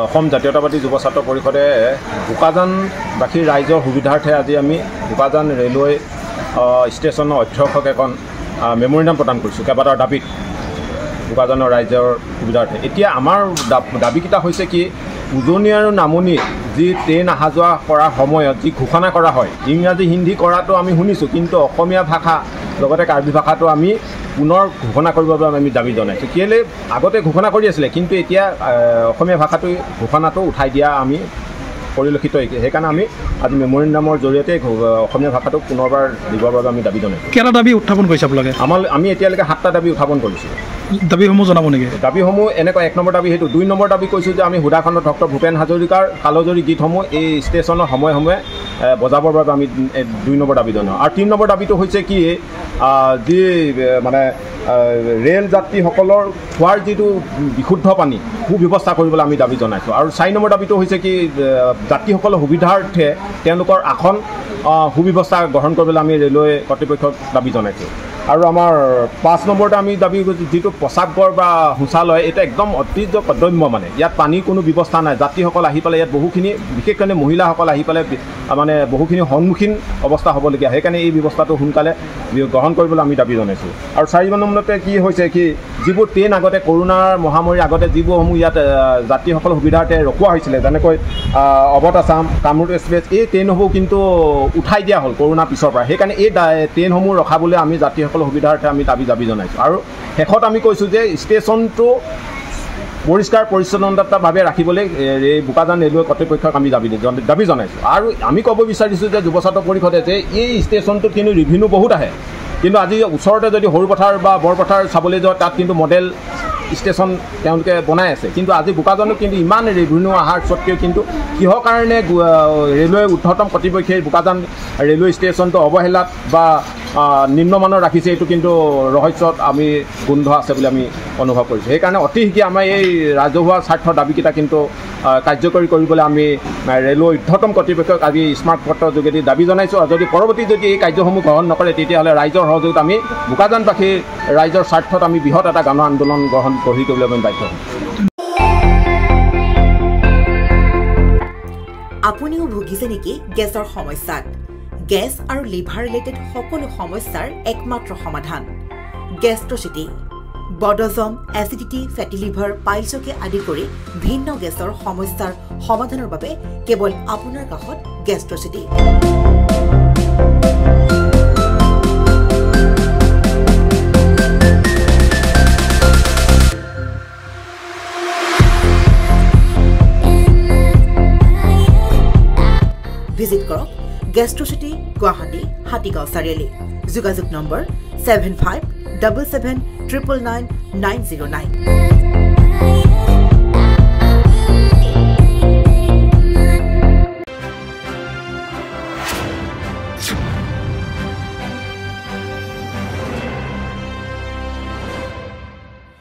অসম জাতীয়তাবাদী যুৱ ছাত্ৰ পৰিষদে বোকাজানবাসীৰ ৰাইজৰ সুবিধাৰ্থে আজি আমি বোকাজান ৰেলৱে ষ্টেচনৰ অধ্যক্ষক এখন মেমৰিণ্ডাম প্ৰদান কৰিছোঁ কেইবাটাও দাবীত বোকাজানৰ ৰাইজৰ সুবিধাৰ্থে। এতিয়া আমাৰ দাবীকেইটা হৈছে কি, উজনি আৰু নামনি যি ট্ৰেইন অহা যোৱা কৰাৰ সময়ত যি ঘোষণা কৰা হয়, ইংৰাজী হিন্দী কৰাটো আমি শুনিছোঁ, কিন্তু অসমীয়া ভাষা লগতে কাৰ্বি ভাষাটো আমি পুনৰ ঘোষণা কৰিবৰ বাবে আমি দাবী জনাইছোঁ। কেলৈ আগতে ঘোষণা কৰি আছিলে, কিন্তু এতিয়া অসমীয়া ভাষাটো ঘোষণাটো উঠাই দিয়া আমি পৰিলক্ষিত হৈছে। সেইকাৰণে আমি আজি মেমৰিণ্ডামৰ জৰিয়তে অসমীয়া ভাষাটোক পুনৰবাৰ দিবৰ বাবে আমি দাবী জনাইছোঁ। কেইটা দাবী উত্থাপন কৰিছে আপোনালোকে? আমি এতিয়ালৈকে 7টা দাবী উত্থাপন কৰিছোঁ। দাবীসমূহ জনাব নেকি? দাবীসমূহ এনেকুৱা 1 নম্বৰ দাবী সেইটো। 2 নম্বৰ দাবী কৈছোঁ যে আমি সুধাখণ্ডত ডক্টৰ ভূপেন হাজৰিকাৰ কালজয়ী গীতসমূহ এই ষ্টেচনৰ সময়ে সময়ে বজাবৰ বাবে আমি 2 নম্বৰ দাবী জনাওঁ। আৰু 3 নম্বৰ দাবীটো হৈছে কি, যি মানে ৰেল যাত্ৰীসকলৰ খোৱাৰ যিটো বিশুদ্ধ পানী সুব্যৱস্থা কৰিবলৈ আমি দাবী জনাইছোঁ। আৰু 4 নম্বৰ দাবীটো হৈছে কি, যাত্ৰীসকলৰ সুবিধাৰ্থে তেওঁলোকৰ আসন সুব্যৱস্থা গ্ৰহণ কৰিবলৈ আমি ৰেলৱে কৰ্তৃপক্ষক দাবী জনাইছোঁ। আৰু আমাৰ 5 নম্বৰতে আমি দাবী যিটো প্ৰস্ৰাৱঘৰ বা শৌচালয়, এটা একদম অতীজ কৰ্তব্য, মানে ইয়াত পানীৰ কোনো ব্যৱস্থা নাই। যাত্ৰীসকল আহি পেলাই ইয়াত বহুখিনি, বিশেষকৈ মহিলাসকল আহি পেলাই মানে বহুখিনি সন্মুখীন অৱস্থা হ'বলগীয়া। সেইকাৰণে এই ব্যৱস্থাটো সোনকালে গ্ৰহণ কৰিবলৈ আমি দাবী জনাইছোঁ। আৰু 4 নম্বৰতে কি হৈছে কি, যিবোৰ ট্ৰেইন আগতে কৰোণাৰ মহামাৰীৰ আগতে যিবোৰসমূহ ইয়াত যাত্ৰীসকলৰ সুবিধাৰ্থে ৰখোৱা হৈছিলে, যেনেকৈ অৱধ আছাম, কামৰূপ এক্সপ্ৰেছ, এই ট্ৰেইনসমূহ কিন্তু উঠাই দিয়া হ'ল কৰোণাৰ পিছৰ পৰা। সেইকাৰণে এই ট্ৰেইনসমূহ ৰখাবলৈ আমি যাত্ৰীসকলৰ সুবিধাৰ্থে আমি দাবী জনাইছোঁ। আৰু শেষত আমি কৈছোঁ যে ষ্টেচনটো পৰিষ্কাৰ পৰিচ্ছন্নতাভাৱে ৰাখিবলৈ এই বোকাজান ৰেলৱে কৰ্তৃপক্ষক আমি দাবী জনাইছোঁ। আৰু আমি ক'ব বিচাৰিছোঁ যে যুৱ ছাত্ৰ পৰিষদে যে এই ষ্টেচনটোত কিন্তু ৰিভিনিউ বহুত আহে, কিন্তু আজি ওচৰতে যদি সৰুপথাৰ বা বৰপথাৰ চাবলৈ যাওঁ, তাত কিন্তু মডেল ষ্টেচন তেওঁলোকে বনাই আছে। কিন্তু আজি বোকাজানত কিন্তু ইমান ৰেভিনিউ অহাৰ স্বত্বেও কিন্তু কিহৰ কাৰণে ৰেলৱে ঊৰ্ধ্বতম কৰ্তৃপক্ষই বোকাজান ৰেলৱে ষ্টেচনটো অৱহেলাত বা নিম্নমানৰ ৰাখিছে, এইটো কিন্তু ৰহস্যত আমি গোন্ধ আছে বুলি আমি অনুভৱ কৰিছোঁ। সেইকাৰণে অতি শীঘ্ৰে আমাৰ এই ৰাজহুৱা স্বাৰ্থৰ দাবীকেইটা কিন্তু কাৰ্যকৰী কৰিবলৈ আমি ৰেলৱে ঊৰ্ধ্বতম কৰ্তৃপক্ষক আজি স্মাৰক পত্ৰৰ যোগেদি দাবী জনাইছোঁ। আৰু যদি পৰৱৰ্তী যদি এই কাৰ্যসমূহ গ্ৰহণ নকৰে, তেতিয়াহ'লে ৰাইজৰ সহযোগত আমি বোকাজানবাসীৰ ৰাইজৰ স্বাৰ্থত আমি বৃহৎ এটা গণ আন্দোলন গঢ়ি তুলিবলৈ আমি বাধ্য হ'ম। আপুনিও ভুগিছে নেকি গেছৰ সমস্যাত? গেছ আৰু লিভাৰ ৰিলেটেড সকলো সমস্যাৰ একমাত্ৰ সমাধান গেষ্ট্ৰচিটি। বদহজম, এচিডিটি, ফেটি লিভাৰ, পাইলছকে আদি কৰি ভিন্ন গেছৰ সমস্যাৰ সমাধানৰ বাবে কেৱল আপোনাৰ কাষত গেষ্ট্ৰচিটি। ভিজিট কৰক গেষ্ট্ৰচিটি, গুৱাহাটী, হাতীগাঁও চাৰিআলি। যোগাযোগ নম্বৰ 7577999909।